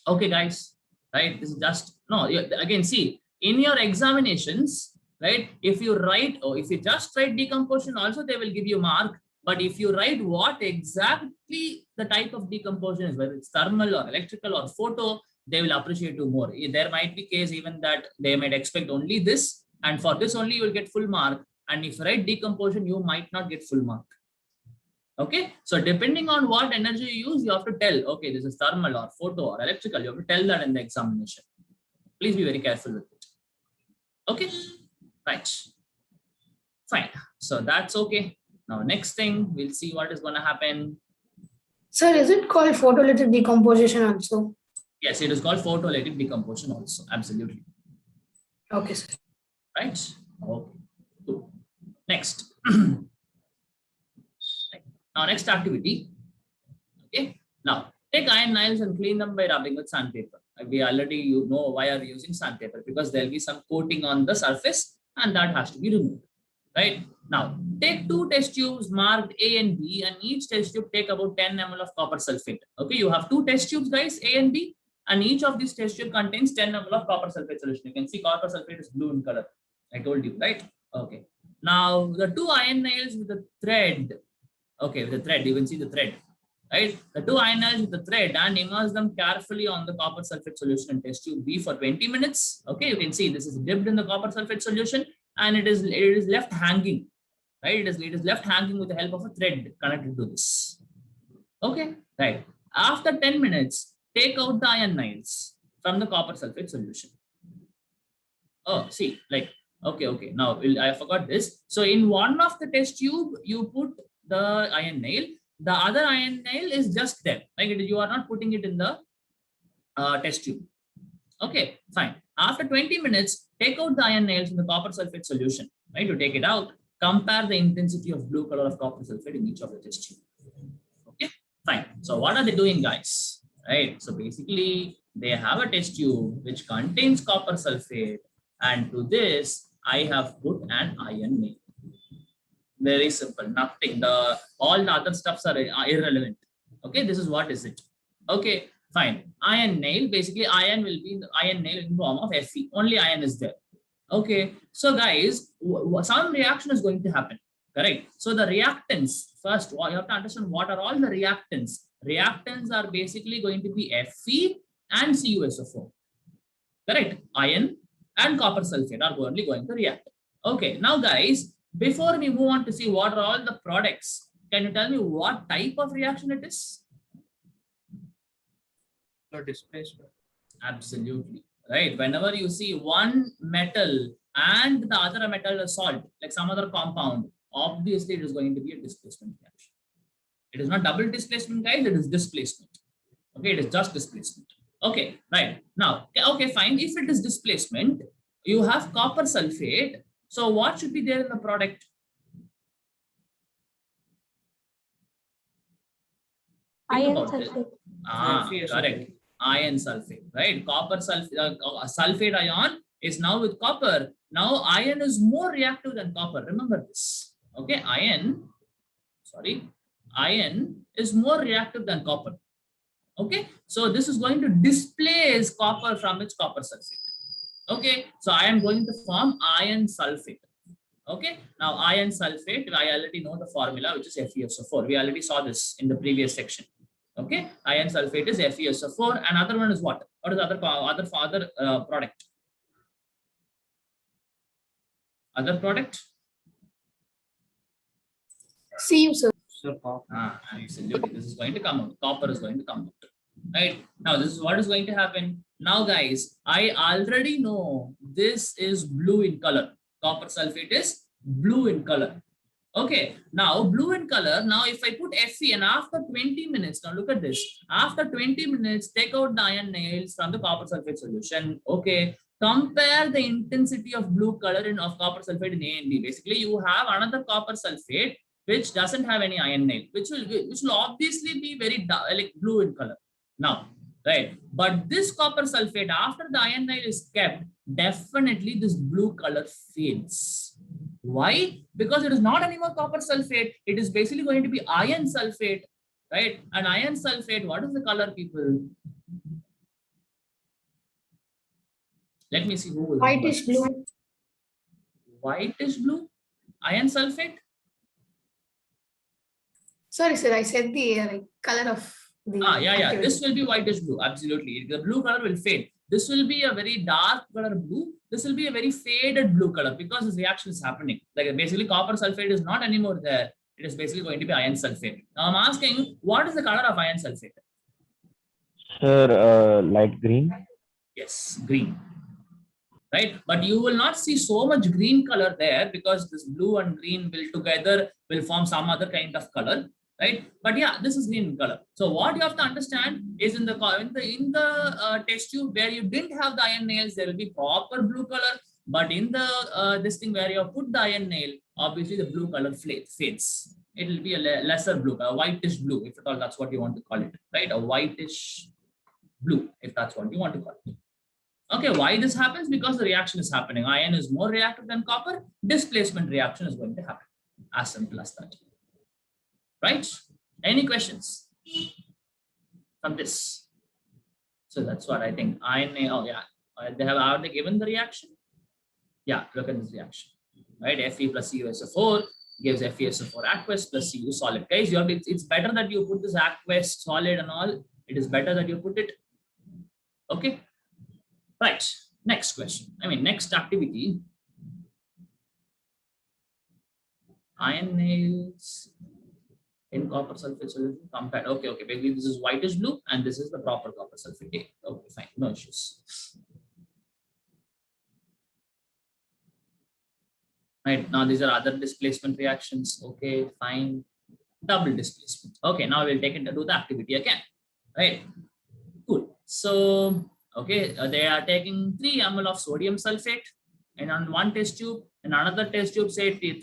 Okay, guys, right? This is just no. Again, see, in your examinations, right? If you write, or if you just write decomposition, also they will give you mark. But if you write what exactly the type of decomposition is, whether it's thermal or electrical or photo, they will appreciate you more. There might be case even that they might expect only this, and for this only you will get full mark. And if you write decomposition, you might not get full mark. Okay, so depending on what energy you use, you have to tell, okay, this is thermal or photo or electrical. You have to tell that in the examination. Please be very careful with it. Okay, right. Fine. So that's okay. Now, next thing, we'll see what is going to happen. Sir, is it called photolytic decomposition also? Yes, it is called photolytic decomposition also. Absolutely. Okay, sir. Right. Okay. Cool. Next. Now, next activity. Okay. Now, take iron nails and clean them by rubbing with sandpaper. We already know why are we using sandpaper, because there will be some coating on the surface and that has to be removed. Right. Now, take 2 test tubes marked A and B, and each test tube take about 10 ml of copper sulfate. Okay, you have 2 test tubes, guys, A and B, and each of these test tube contains 10 ml of copper sulfate solution. You can see copper sulfate is blue in color. I told you, right? Okay. Now, the 2 iron nails with the thread. Okay, with the thread, you can see the thread. Right? The 2 iron nails with the thread, and immerse them carefully on the copper sulfate solution in test tube B for 20 minutes. Okay, you can see this is dipped in the copper sulfate solution, and it is left hanging. Right? It is left hanging with the help of a thread connected to this. Okay, right. After 10 minutes, take out the iron nails from the copper sulfate solution. Oh, see, like, okay. Now, I forgot this. So, in one of the test tube, you put the iron nail. The other iron nail is just there. Like, you are not putting it in the test tube. Okay, fine. After 20 minutes, take out the iron nails in the copper sulfate solution. Right? You take it out. Compare the intensity of blue color of copper sulfate in each of the test tube. Okay, fine. So what are they doing, guys? Right. So basically, they have a test tube which contains copper sulfate, and to this, I have put an iron nail. Very simple. Nothing. All the other stuffs are irrelevant. Okay, this is what is it. Okay, fine. Iron nail. Basically, iron will be the iron nail in form of Fe. Only iron is there. Okay, so guys, some reaction is going to happen, correct? So the reactants, first, you have to understand what are all the reactants. Reactants are basically going to be Fe and CuSO4, correct? Iron and copper sulfate are only going to react. Okay, now guys, before we move on to see what are all the products, can you tell me what type of reaction it is? The displacement. Absolutely. Right, whenever you see one metal and the other metal is salt, like some other compound, obviously it is going to be a displacement reaction. It is not double displacement, guys, it is displacement. Okay, it is just displacement. Okay, right. Now, okay, fine. If it is displacement, you have copper sulfate. So what should be there in the product? Iron sulfate. Correct. Iron sulfate, right? Copper sulfate, sulfate ion is now with copper. Now iron is more reactive than copper. Remember this. Okay, iron is more reactive than copper. Okay, so this is going to displace copper from its copper sulfate. Okay, so I am going to form iron sulfate. Okay, now iron sulfate, I already know the formula, which is FeSO4. We already saw this in the previous section. Okay, iron sulfate is FeSO4. Another one is what? What is the other product? Other product? Cu, sir. Sir, copper. Absolutely. This is going to come out. Copper is going to come out. Right. Now, this is what is going to happen. Now, guys, I already know this is blue in color. Copper sulfate is blue in color. Okay. Now, blue in color. Now, if I put Fe and after 20 minutes, now look at this. After 20 minutes, take out the iron nails from the copper sulfate solution. Okay. Compare the intensity of blue color of copper sulfate in A and B. Basically, you have another copper sulfate which doesn't have any iron nail, which will obviously be very like blue in color. Now, right? But this copper sulfate, after the iron nail is kept, definitely this blue color fades. Why? Because it is not anymore copper sulfate. It is basically going to be iron sulfate, right? And iron sulfate, what is the color, people? Let me see who will. Whitish blue. Whitish blue? Iron sulfate? Sorry, sir. I said the like color of the. Yeah. activity. This will be whitish blue. Absolutely. The blue color will fade. This will be a very dark color blue. This will be a very faded blue color because this reaction is happening. Like basically copper sulfate is not anymore there. It is basically going to be iron sulfate. Now I'm asking, what is the color of iron sulfate? Sir, light green. Yes, green. Right, but you will not see so much green color there because this blue and green will form some other kind of color, right? But yeah, this is green color. So what you have to understand is in the test tube where you didn't have the iron nails, there will be proper blue color. But in the this thing where you have put the iron nail, obviously the blue color fades. It will be a lesser blue, a whitish blue, if at all that's what you want to call it, right? A whitish blue, if that's what you want to call it. Okay, why this happens? Because the reaction is happening. Iron is more reactive than copper. Displacement reaction is going to happen. As simple as that. Right? Any questions from this? So that's what I think. Iron, oh yeah. Are they given the reaction? Yeah, look at this reaction. Right? Fe plus CuSO4 gives FeSO4 aqueous plus Cu solid. Guys, it's better that you put this aqueous solid and all. It is better that you put it. Okay. Right, next question. Next activity. Iron nails in copper sulfate solution compared. Okay. Maybe this is whitish blue and this is the proper copper sulfate. Okay, fine, no issues. Right, now these are other displacement reactions. Okay, fine. Double displacement. Okay, now we'll take it to do the activity again. Right, cool. So, okay, they are taking 3 ml of sodium sulfate and on one test tube, and another test tube say take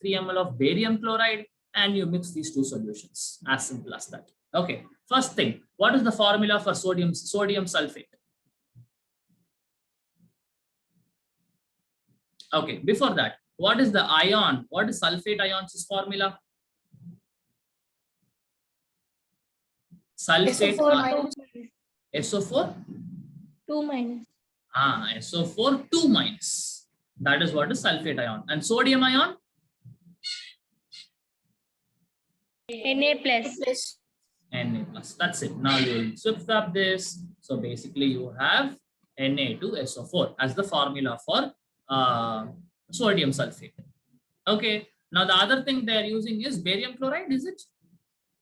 3 ml of barium chloride, and you mix these two solutions. As simple as that. Okay, first thing, what is the formula for sodium sulfate? Okay, before that, what is the ion? What is sulfate ion's formula? Sulfate SO4 SO4? 2 minus. SO4 2 minus. That is what is sulfate ion. And sodium ion? Na plus. plus. Na plus. That's it. Now you will shift up this. So basically you have Na2SO4 as the formula for sodium sulfate. Okay. Now the other thing they are using is barium chloride, is it?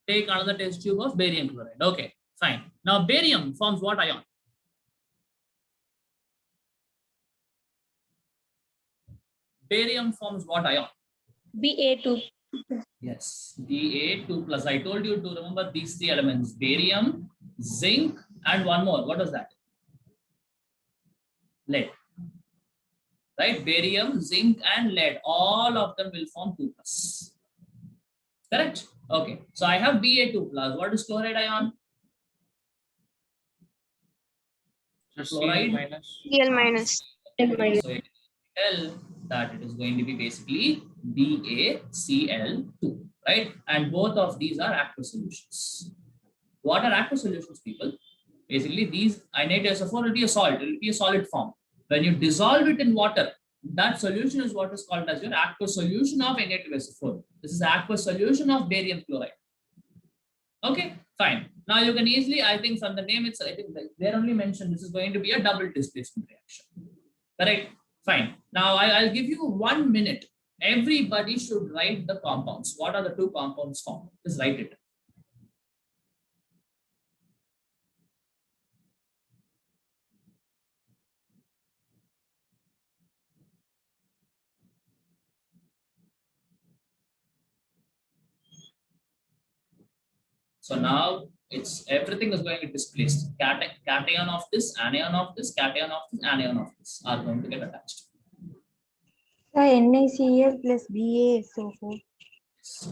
Take another test tube of barium chloride. Okay, fine. Now barium forms what ion? Barium forms what ion? Ba2. Yes, Ba2 plus. I told you to remember these 3 elements: barium, zinc, and one more. What was that? Lead. Right? Barium, zinc, and lead. All of them will form 2 plus. Correct? Okay. So I have Ba2 plus. What is chloride ion? Chloride minus. Cl minus. So you tell that it is going to be basically BaCl2, right? And both of these are aqueous solutions. What are aqueous solutions, people? Basically, these Na2SO4 will be a salt. It will be a solid form. When you dissolve it in water, that solution is what is called as your aqueous solution of Na2SO4. This is aqueous solution of barium chloride. Okay, Fine. Now you can easily, I think from the name itself, I think they're only mentioned this is going to be a double displacement reaction. Correct? Fine. Now I'll give you 1 minute. Everybody should write the compounds. What are the two compounds formed? Just write it. So now it's everything is going to be displaced. Cation of this, anion of this, cation of this, anion of this are going to get attached. NaCl plus BaSO4.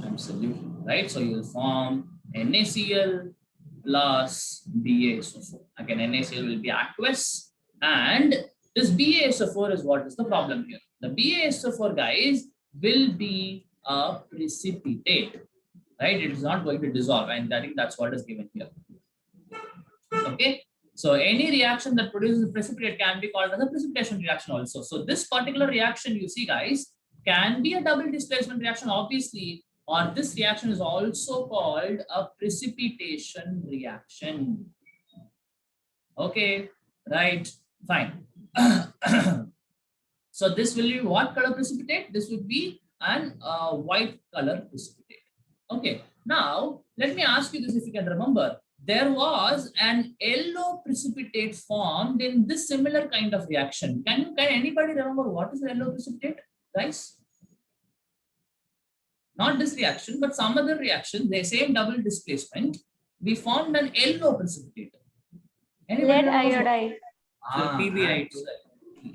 Absolutely right. So you will form NaCl plus BaSO4. Again, NaCl will be aqueous, and this BaSO4 is what is the problem here. The BaSO4, guys, will be a precipitate. Right? It is not going to dissolve, and I think that's what is given here. Okay. So any reaction that produces a precipitate can be called as a precipitation reaction also. So this particular reaction, you see, guys, can be a double displacement reaction, obviously, or this reaction is also called a precipitation reaction. Okay, right, fine. So this will be what color precipitate? This would be an white color precipitate. Okay, now let me ask you this, if you can remember. There was an yellow precipitate formed in this similar kind of reaction. Can anybody remember what is the yellow precipitate, guys? Not this reaction, but some other reaction, the same double displacement. We formed an yellow precipitate. Lead iodide. PBI2.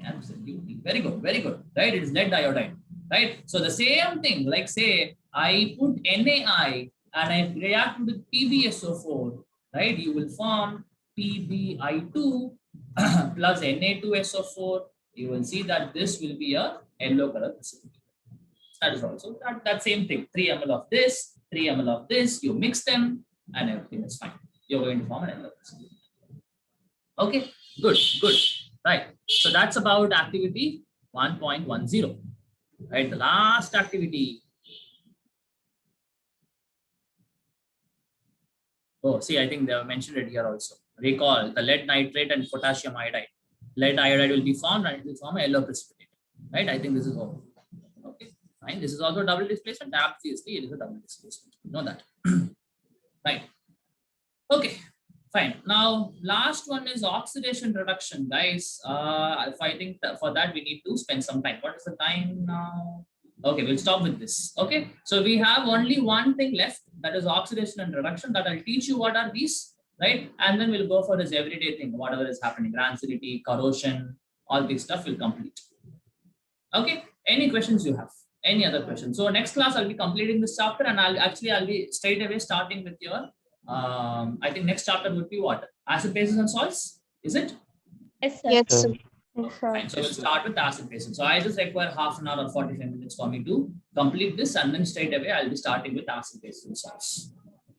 Absolutely. Very good, very good. Right, it is lead iodide. Right. So the same thing, like say I put NaI and I react with PbSO4. Right, you will form PbI2 plus Na2SO4. You will see that this will be a yellow color precipitate. That is also that same thing. 3 ml of this, 3 ml of this. You mix them, and everything is fine. You're going to form an yellow precipitate. Okay, good, good. Right. So that's about activity 1.10. Right, the last activity. Oh, see, I think they have mentioned it here also. Recall the lead nitrate and potassium iodide. Lead iodide will be formed and it will form a yellow precipitate. Right? I think this is all. Okay, fine. This is also a double displacement. Obviously, it is a double displacement. You know that. Right. Okay, fine. Now, last one is oxidation reduction, guys. I think that for that we need to spend some time. What is the time now? Okay, we'll stop with this. Okay, so we have only one thing left, that is oxidation and reduction. That I'll teach you what are these, right? And then we'll go for this everyday thing, whatever is happening, rancidity, corrosion, all this stuff will complete. Okay, any questions you have? Any other questions? So next class I'll be completing this chapter, and I'll be straight away starting with your I think next chapter would be what? Acid, bases, and salts. Is it? Yes, sir. Yes, sir. Fine. So we'll start with acid, bases. So I just require half an hour or 45 minutes for me to complete this, and then straight away I'll be starting with acid, bases, and salts.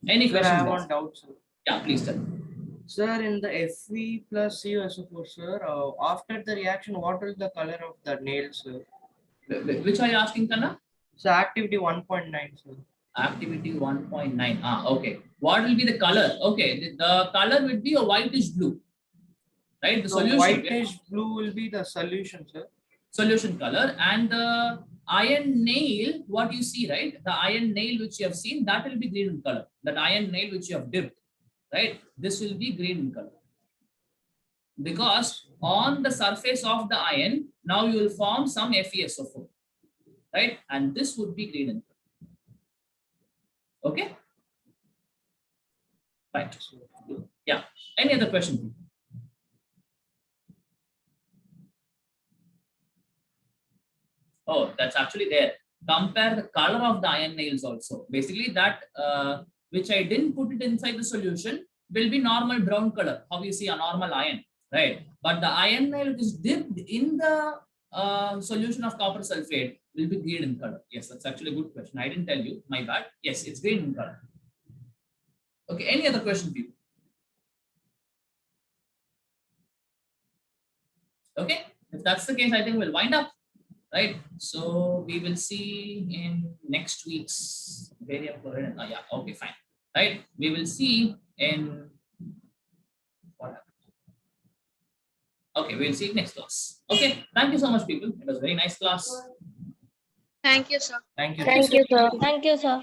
Any Sir, I questions? have guys? one doubt, sir. Yeah, please tell me. Sir, in the Fe plus CuSO4, sir, after the reaction, what will the color of the nail, sir? Which are you asking, Kanna? So activity 1.9, sir. Activity 1.9. Okay. What will be the color? Okay, the color would be a whitish blue. Right? The So solution. whitish blue will be the solution, sir. Solution color, and the iron nail, what you see, right? The iron nail which you have seen, that will be green in color. That iron nail which you have dipped, right? This will be green in color. Because on the surface of the iron, now you will form some FeSO4, right? And this would be green in color. Okay? Right. Yeah. Any other question? Oh, that's actually there. Compare the color of the iron nails also. Basically that which I didn't put it inside the solution will be normal brown color. How you see a normal iron, right? But the iron nail which is dipped in the solution of copper sulfate will be green in color. Yes, that's actually a good question. I didn't tell you, my bad. Yes, it's green in color. Okay, any other question, people? Okay, if that's the case, I think we'll wind up. Right, so we will see in next week's variant. Yeah, okay, fine. Right? We will see in what happened. Okay, we'll see next class. Okay, thank you so much, people. It was a very nice class. Thank you, sir. Thank you. Thank you, sir. Thank you, sir.